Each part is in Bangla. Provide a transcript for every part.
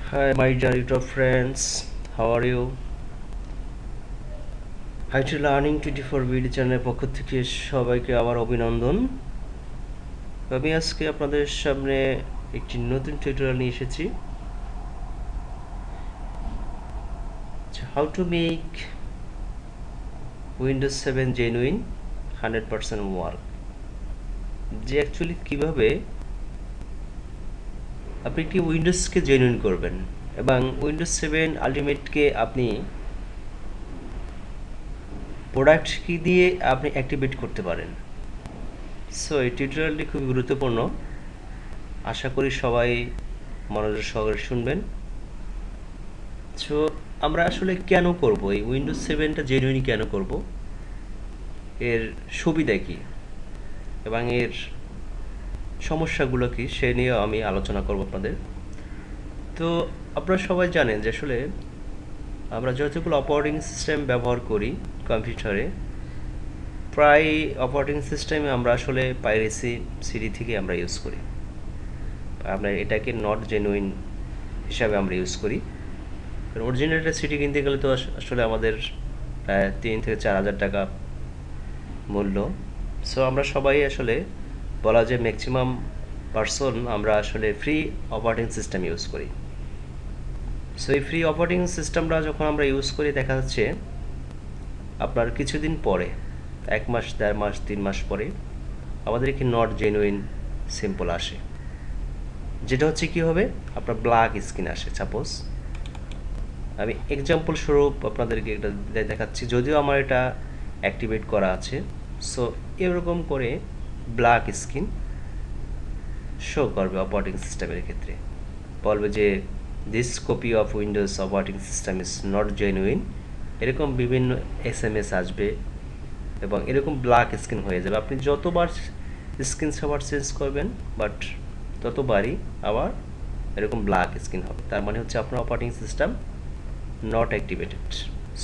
Hi, my dear YouTube friends. How are you? IT Learning 24 video চ্যানেলের পক্ষ থেকে সবাইকে আবার অভিনন্দন। আমি আজকে আপনাদের সামনে একটি নতুন টিউটোরিয়াল নিয়ে এসেছি। How to make Windows 7 genuine 100% work। যে অ্যাকচুয়ালি কিভাবে আপনি একটি উইন্ডোজকে জেনুইন করবেন এবং উইন্ডোজ 7 আলটিমেটকে আপনি প্রোডাক্ট কি দিয়ে আপনি অ্যাক্টিভেট করতে পারেন। সো এই টিউটোরিয়ালটি খুব গুরুত্বপূর্ণ, আশা করি সবাই মনোযোগ সহকারে শুনবেন। সো আমরা আসলে কেন করব এই উইন্ডোজ 7টা জেনুইন কেন করব, এর সুবিধা কি এবং এর সমস্যাগুলো কি সে নিয়ে আমি আলোচনা করব আপনাদের। তো আপনারা সবাই জানেন যে আসলে আমরা যতগুলো অপারেটিং সিস্টেম ব্যবহার করি কম্পিউটারে, প্রায় অপারেটিং সিস্টেমে আমরা আসলে পাইরেসি সিডি থেকে আমরা ইউজ করি। আমরা এটাকে নট জেনুইন হিসাবে আমরা ইউজ করি। অরিজিনাল একটা সিডি কিনতে গেলে তো আসলে আমাদের প্রায় 3 থেকে 4,000 টাকা মূল্য। সো আমরা সবাই আসলে বলা যায় ম্যাক্সিমাম পারসন আমরা আসলে ফ্রি অপারেটিং সিস্টেম ইউজ করি। সো এই ফ্রি অপারেটিং সিস্টেমটা যখন আমরা ইউজ করি দেখা যাচ্ছে আপনার কিছুদিন পরে 1 মাস 1.5 মাস 3 মাস পরে আমাদের কি নট জেনুইন সিম্পল আসে, যেটা হচ্ছে কি হবে আপনার ব্ল্যাক স্ক্রিন আসে। সাপোজ আমি এক্সাম্পল স্বরূপ আপনাদেরকে এটা দেখাচ্ছি, যদিও আমার এটা অ্যাক্টিভেট করা আছে। সো এরকম করে ব্ল্যাক স্ক্রিন শো করবে অপারেটিং সিস্টেমের ক্ষেত্রে, বলবে যে this copy of Windows operating system is not genuine, এরকম বিভিন্ন SMS আসবে এবং এরকম ব্ল্যাক স্ক্রিন হয়ে যাবে। আপনি যতবার স্ক্রিন সেভার চেঞ্জ করবেন বাট ততবারই আবার এরকম ব্ল্যাক স্ক্রিন হবে। তার মানে হচ্ছে আপনার operating system not activated.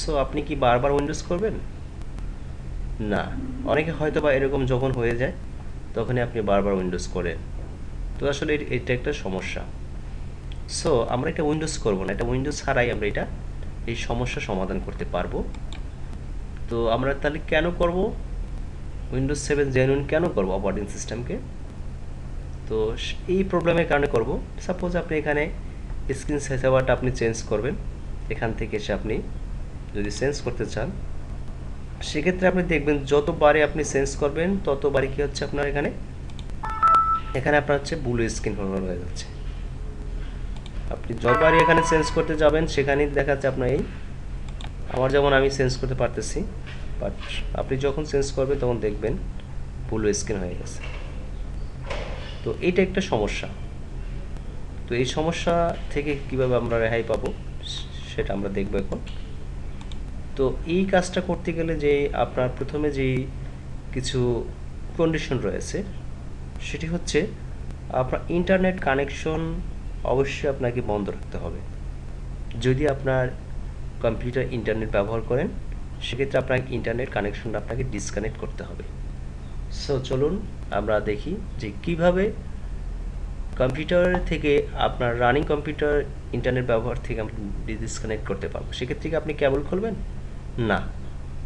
So আপনি কি বারবার উইন্ডোজ করবেন? না। অনেকে হয়তো বা এরকম যখন হয়ে যায় তখনই আপনি বারবার উইন্ডোজ করেন। তো আসলে এটা একটা সমস্যা। সো আমরা এটা উইন্ডোজ করব না, এটা উইন্ডোজ ছাড়াই আমরা এই সমস্যা সমাধান করতে পারবো। তো আমরা তাহলে কেন করব উইন্ডোজ 7 জেনুইন কেন করব অপারেটিং সিস্টেমকে? তো এই প্রবলেমের কারণে করব। সাপোজ আপনি এখানে স্ক্রিন সেভারটা আপনি চেঞ্জ করবেন, এখান থেকে এসে আপনি যদি চেঞ্জ করতে চান সেক্ষেত্রে আপনি দেখবেন যতবারে আপনি চেঞ্জ করবেন ততবারই কি হচ্ছে আপনার এখানে আপনার হচ্ছে ব্লু স্ক্রিন হয়ে যাচ্ছে। আপনি যতবারই এখানে চেঞ্জ করতে যাবেন সেখানেই দেখা যাচ্ছে আপনার আমার যেমন আমি চেঞ্জ করতে পারতেছি, বাট আপনি যখন চেঞ্জ করবেন তখন দেখবেন ব্লু স্ক্রিন হয়ে গেছে। তো এইটা একটা সমস্যা। তো এই সমস্যা থেকে কিভাবে আমরা রেহাই পাবো সেটা আমরা দেখব এখন। তো এই কাজটা করতে গেলে যে আপনার প্রথমে যে কিছু কন্ডিশন রয়েছে সেটি হচ্ছে আপনার ইন্টারনেট কানেকশন অবশ্যই আপনাকে বন্ধ রাখতে হবে। যদি আপনার কম্পিউটার ইন্টারনেট ব্যবহার করেন সেক্ষেত্রে আপনার ইন্টারনেট কানেকশনটা আপনাকে ডিসকানেক্ট করতে হবে। সো চলুন আমরা দেখি যে কিভাবে কম্পিউটার থেকে আপনার রানিং কম্পিউটার ইন্টারনেট ব্যবহার থেকে আমরা ডিসকানেক্ট করতে পারবো। সেক্ষেত্রে কি আপনি কেবল খুলবেন? না,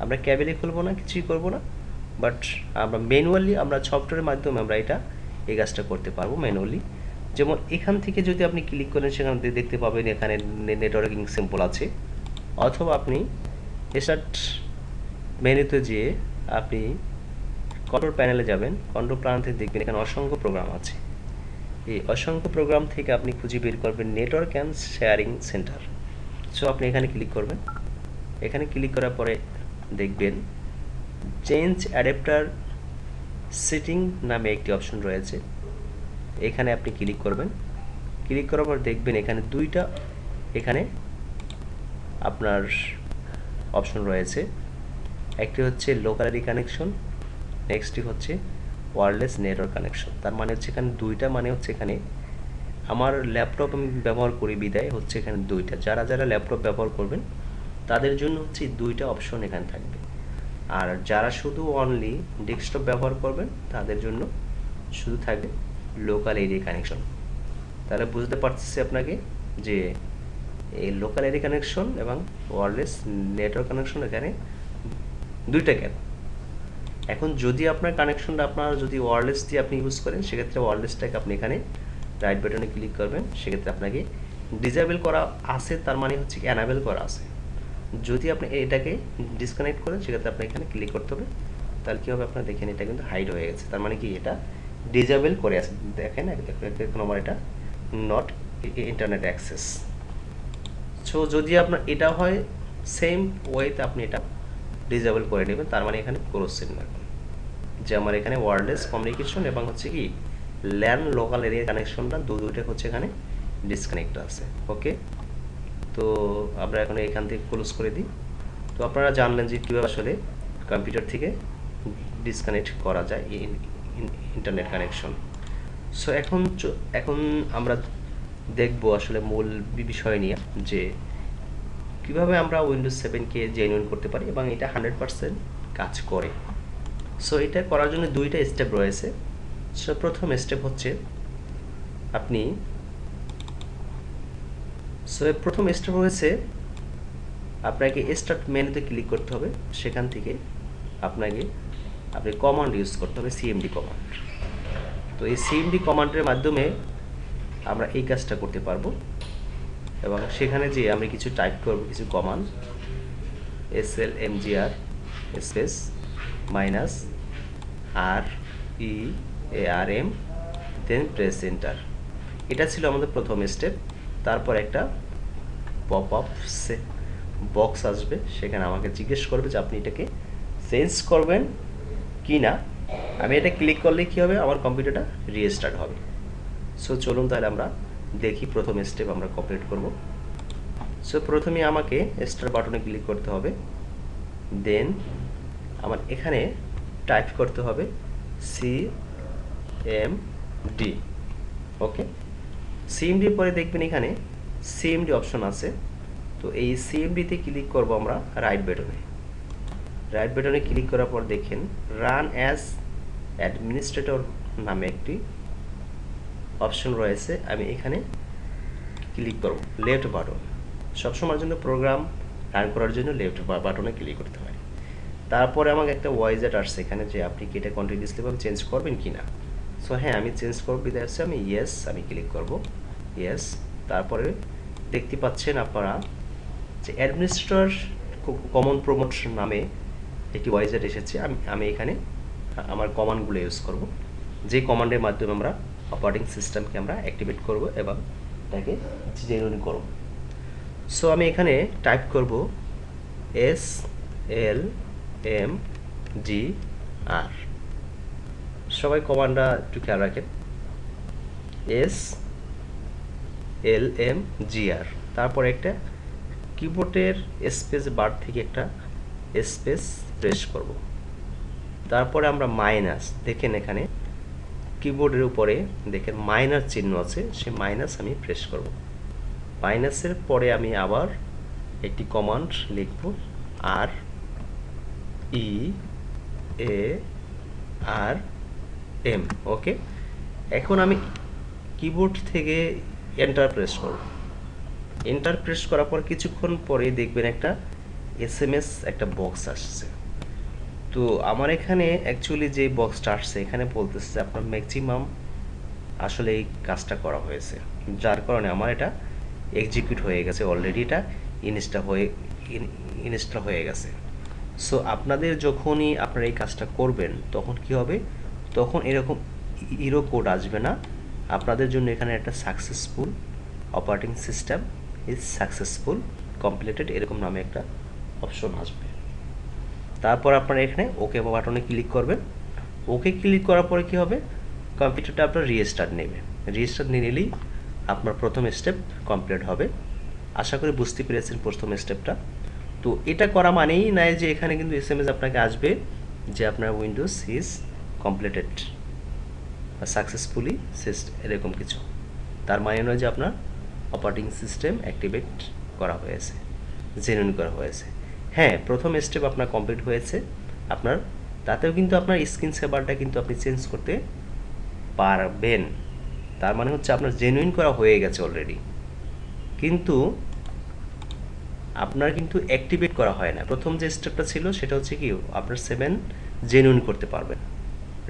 আমরা কেবলই খুলবো না, কিছুই করবো না, বাট আমরা ম্যানুয়ালি আমরা সফটওয়্যারের মাধ্যমে আমরা এই কাজটা করতে পারবো ম্যানুয়ালি। যেমন এখান থেকে যদি আপনি ক্লিক করেন সেখানে দেখতে পাবেন এখানে নেটওয়ার্কিং সিম্বল আছে, অথবা আপনি স্টার্ট মেনুতে যেয়ে আপনি কন্ট্রোল প্যানেলে যাবেন, কন্ট্রোল প্যানেল থেকে দেখবেন এখানে অসংখ্য প্রোগ্রাম আছে। এই অসংখ্য প্রোগ্রাম থেকে আপনি খুঁজে বের করবেন network and sharing centre. So আপনি এখানে ক্লিক করবেন, এখানে ক্লিক করার পরে দেখবেন চেঞ্জ অ্যাডাপ্টার সেটিং নামে একটি অপশন রয়েছে, এখানে আপনি ক্লিক করবেন। ক্লিক করার পর দেখবেন এখানে দুইটা এখানে আপনার অপশন রয়েছে, একটি হচ্ছে লোকাল এরিয়া কানেকশন, নেক্সটটি হচ্ছে ওয়্যারলেস নেটওয়ার্ক কানেকশন। তার মানে হচ্ছে এখানে দুইটা, মানে হচ্ছে এখানে আমার ল্যাপটপ আমি ব্যবহার করি বিদায় হচ্ছে এখানে দুইটা, যারা যারা ল্যাপটপ ব্যবহার করবেন তাদের জন্য হচ্ছে দুইটা অপশন এখানে থাকবে, আর যারা শুধু অনলি ডেস্কটপ ব্যবহার করবেন তাদের জন্য শুধু থাকবে লোকাল এরিয়া কানেকশন। তাহলে বুঝতে পারতেছি আপনাকে যে এই লোকাল এরিয়া কানেকশন এবং ওয়্যারলেস নেটওয়ার্ক কানেকশন এখানে দুইটা কেন। এখন যদি আপনার কানেকশনটা আপনার যদি ওয়্যারলেস দিয়ে আপনি ইউজ করেন, সেক্ষেত্রে ওয়্যারলেসটাকে আপনি এখানে রাইট বাটনে ক্লিক করবেন। সেক্ষেত্রে আপনাকে ডিসেবল করা আছে, তার মানে হচ্ছে কি অ্যানাবেল করা আছে। যদি আপনি এটাকে ডিসকানেক্ট করেন, সেক্ষেত্রে আপনার এখানে ক্লিক করতে হবে। তাহলে কী হবে, আপনার দেখেন এটা কিন্তু হাইড হয়ে গেছে, তার মানে কি এটা ডিসেবল করে আছে। দেখেন এখন আমার এটা নট ইন্টারনেট অ্যাক্সেস। সো যদি আপনার এটা হয়, সেম ওয়েতে আপনি এটা ডিসেবল করে নেবেন। তার মানে এখানে ক্রস চিহ্ন রাখবেন যে আমার এখানে ওয়্যারলেস কমিউনিকেশন এবং হচ্ছে কি ল্যান লোকাল এরিয়া কানেকশনটা দুইটা হচ্ছে এখানে ডিসকানেক্ট আছে। ওকে, তো আমরা এখন এখান থেকে ক্লোজ করে দিই। তো আপনারা জানলেন যে কীভাবে আসলে কম্পিউটার থেকে ডিসকানেক্ট করা যায় ইন্টারনেট কানেকশন। সো এখন আমরা দেখব আসলে মূল বিষয় নিয়ে যে কিভাবে আমরা উইন্ডোজ 7কে জেনুইন করতে পারি এবং এটা 100% কাজ করে। সো এটা করার জন্য দুইটা স্টেপ রয়েছে। সো প্রথম স্টেপ হচ্ছে আপনাকে স্টার্ট মেনুতে ক্লিক করতে হবে। সেখান থেকে আপনি কমান্ড ইউজ করতে হবে, সিএমডি কমান্ড। তো এই সিএমডি কমান্ডের মাধ্যমে আমরা এই কাজটা করতে পারবো এবং সেখানে যে আমরা কিছু টাইপ করব, কিছু command SLMGR space -REARM then press enter. এটা ছিল আমাদের প্রথম স্টেপ। তারপর একটা পপ আপ বক্স আসবে, সেখানে আমাকে জিজ্ঞেস করবে যে আপনি এটাকে চেঞ্জ করবেন কি না। আমি এটা ক্লিক করলে কী হবে, আমার কম্পিউটারটা রিস্টার্ট হবে। সো চলুন তাহলে আমরা দেখি প্রথম স্টেপ আমরা কমপ্লিট করব। সো প্রথমে আমাকে স্টার্ট বাটনে ক্লিক করতে হবে, দেন আমার এখানে টাইপ করতে হবে CMD। ওকে, CMD পরে দেখবেন এখানে CMD অপশন আছে। তো এই CMD-তে ক্লিক করব আমরা রাইট বাটনে ক্লিক করার পর দেখেন রান অ্যাজ অ্যাডমিনিস্ট্রেটর নামে একটি অপশন রয়েছে। আমি এখানে ক্লিক করব লেফট বাটন। সবসময়ের জন্য প্রোগ্রাম রান করার জন্য লেফট বাটনে ক্লিক করতে হয়। তারপরে আমাকে একটা ওয়াইজেট আসছে এখানে যে আপনি কি এটা কন্টিনিউয়াসলিভাবে চেঞ্জ করবেন কি না। সো হ্যাঁ, আমি চেঞ্জ করব দিতে আসছে, আমি ইয়েস আমি ক্লিক করব, ইয়েস। তারপরে দেখতে পাচ্ছেন আপনারা যে অ্যাডমিনিস্ট্রেটর কমন প্রমোশন নামে একটি ওয়াইজেট এসেছে। আমি এখানে আমার কমান্ডগুলো ইউজ করব, যে কমান্ডের মাধ্যমে আমরা অপারেটিং সিস্টেমকে আমরা অ্যাক্টিভেট করব এবং এটাকে জেনুইন করব। সো আমি এখানে টাইপ করব SLMGR। সবাই কমান্ডটা একটু খেয়াল রাখেন, SLMGR। তারপর একটা কিবোর্ডের স্পেস বার থেকে একটা স্পেস প্রেস করব। তারপরে আমরা মাইনাস, দেখেন এখানে কিবোর্ডের উপরে দেখেন মাইনাস চিহ্ন আছে, সেই মাইনাস আমি প্রেস করব। মাইনাসের পরে আমি আবার একটি কমান্ড লিখব REARM। ওকে, এখন আমি কিবোর্ড থেকে এন্টার প্রেস করব। এন্টার প্রেস করার পর কিছুক্ষণ পরে দেখবেন একটা SMS একটা বক্স আসছে। তো আমার এখানে অ্যাকচুয়ালি যে বক্সটা আসছে এখানে বলতেছে যে আপনার ম্যাক্সিমাম আসলে এই কাজটা করা হয়েছে, যার কারণে আমার এটা এক্সিকিউট হয়ে গেছে অলরেডি, এটা ইনস্টল হয়ে গেছে। সো আপনাদের যখনই আপনারা এই কাজটা করবেন তখন কি হবে, তখন এরকম ইরো কোড আসবে না। আপনাদের জন্য এখানে একটা successful operating system is successful completed এরকম নামে একটা অপশন আসবে। তারপর আপনারা এখানে ওকে বাটনে ক্লিক করবেন। ওকে ক্লিক করার পরে কি হবে, কম্পিউটারটা আপনার রিস্টার্ট নেবে। রিস্টার্ট নিলেই আপনার প্রথম স্টেপ কমপ্লিট হবে। আশা করি বুঝতে পেরেছেন প্রথম স্টেপটা। তো এটা করা মানেই নয় যে এখানে কিন্তু SMS আপনাকে আসবে যে আপনার উইন্ডোজ ইজ কমপ্লিটেড বা সাকসেসফুলি এরকম কিছু। তার মানে নয় যে আপনার অপারেটিং সিস্টেম অ্যাক্টিভেট করা হয়েছে, জেনুইন করা হয়েছে। হ্যাঁ, প্রথম স্টেপ আপনার কমপ্লিট হয়েছে আপনার, তাতেও কিন্তু আপনার স্ক্রিন সেভারটা কিন্তু আপনি চেঞ্জ করতে পারবেন। তার মানে হচ্ছে আপনার জেনুইন করা হয়ে গেছে অলরেডি। কিন্তু আপনার কিন্তু অ্যাক্টিভেট করা হয় না। প্রথম যে স্টেপটা ছিল সেটা হচ্ছে কি আপনার 7 জেনুইন করতে পারবেন,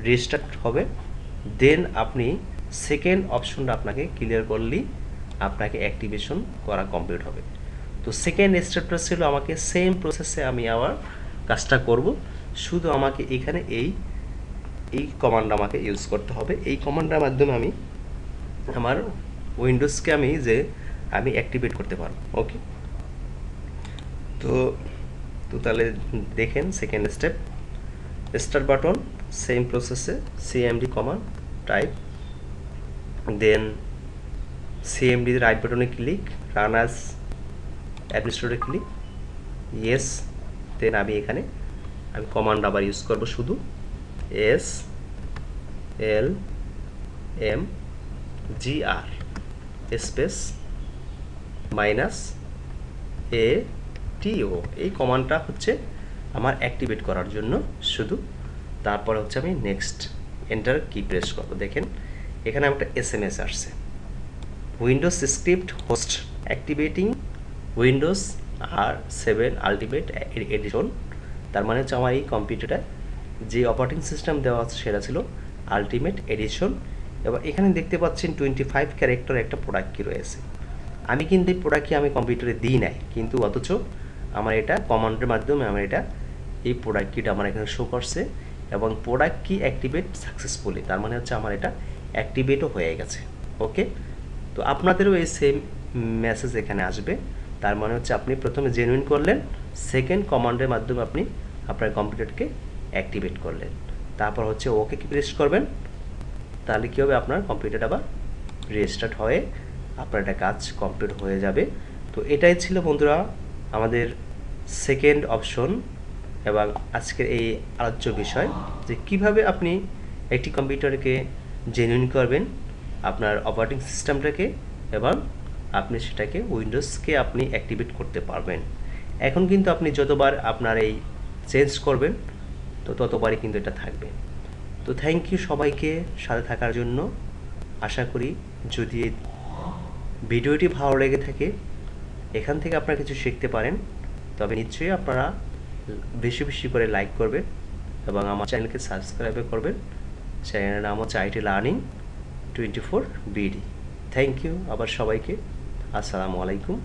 রেজিস্টার্ড হবে, দেন আপনি সেকেন্ড অপশনটা আপনাকে ক্লিয়ার করলেই আপনাকে অ্যাক্টিভেশন করা কমপ্লিট হবে। তো সেকেন্ড স্টেপটা ছিল আমাকে সেম প্রসেসে আমি আবার কাজটা করব, শুধু আমাকে এখানে এই কমান্ড আমাকে ইউজ করতে হবে। এই কমান্ডের মাধ্যমে আমি আমার উইন্ডোজকে আমি অ্যাক্টিভেট করতে পারবো। ওকে, তো তাহলে দেখেন second step, start button, same প্রসেসে CMD command type, then CMD right বাটনে click, run as administrator click, yes, then আমি কমান্ড আবার ইউজ করব, শুধু SLMGR স্পেস -ATO, এই কমান্ডটা হচ্ছে আমার অ্যাক্টিভেট করার জন্য শুধু। তারপর হচ্ছে আমি নেক্সট এন্টার কি প্রেস করব। দেখেন এখানে একটা SMS আসছে, Windows script host activating Windows R7 ultimate edition. তার মানে হচ্ছে আমার এই কম্পিউটারে যে অপারেটিং সিস্টেম দেওয়া আছে সেটা ছিল আলটিমেট এডিশন। এবার এখানে দেখতে পাচ্ছেন 25 ক্যারেক্টার একটা প্রোডাক্ট কি রয়েছে। আমি কিন্তু এই প্রোডাক্ট কি আমি কম্পিউটারে দিই নাই, কিন্তু অথচ আমার এটা কমান্ডের মাধ্যমে আমার এই প্রোডাক্ট কিটা আমার এখানে শো করছে এবং প্রোডাক্ট কি অ্যাক্টিভেট সাকসেসফুলি, তার মানে হচ্ছে আমার এটা অ্যাক্টিভেটও হয়ে গেছে। ওকে, তো আপনাদেরও এই সেম মেসেজ এখানে আসবে। তার মানে হচ্ছে আপনি প্রথমে জেনুইন করলেন, সেকেন্ড কমান্ডের মাধ্যমে আপনি আপনার কম্পিউটারকে অ্যাক্টিভেট করলেন, তারপর হচ্ছে ওকে কি প্রেস করবেন, তাহলে কী হবে আপনার কম্পিউটার আবার রিস্টার্ট হয়ে আপনার একটা কাজ কমপ্লিট হয়ে যাবে। তো এটাই ছিল বন্ধুরা আমাদের সেকেন্ড অপশন এবং আজকের এই আলোচ্য বিষয়, যে কিভাবে আপনি একটি কম্পিউটারকে জেনুইন করবেন আপনার অপারেটিং সিস্টেমটাকে, এবং আপনি সেটাকে উইন্ডোজকে আপনি অ্যাক্টিভেট করতে পারবেন। এখন কিন্তু আপনি যতবার আপনার এই চেঞ্জ করবেন তো ততবারই কিন্তু এটা থাকবে। তো থ্যাংক ইউ সবাইকে সাথে থাকার জন্য। আশা করি যদি এই ভিডিওটি ভালো লেগে থাকে, এখান থেকে আপনারা কিছু শিখতে পারেন, তবে নিশ্চয়ই আপনারা বেশি বেশি করে লাইক করবেন এবং আমার চ্যানেলকে সাবস্ক্রাইব করবেন। চ্যানেলের নাম হচ্ছে IT learning 24 BD। Thank you আবার সবাইকে, আসসালামু আলাইকুম।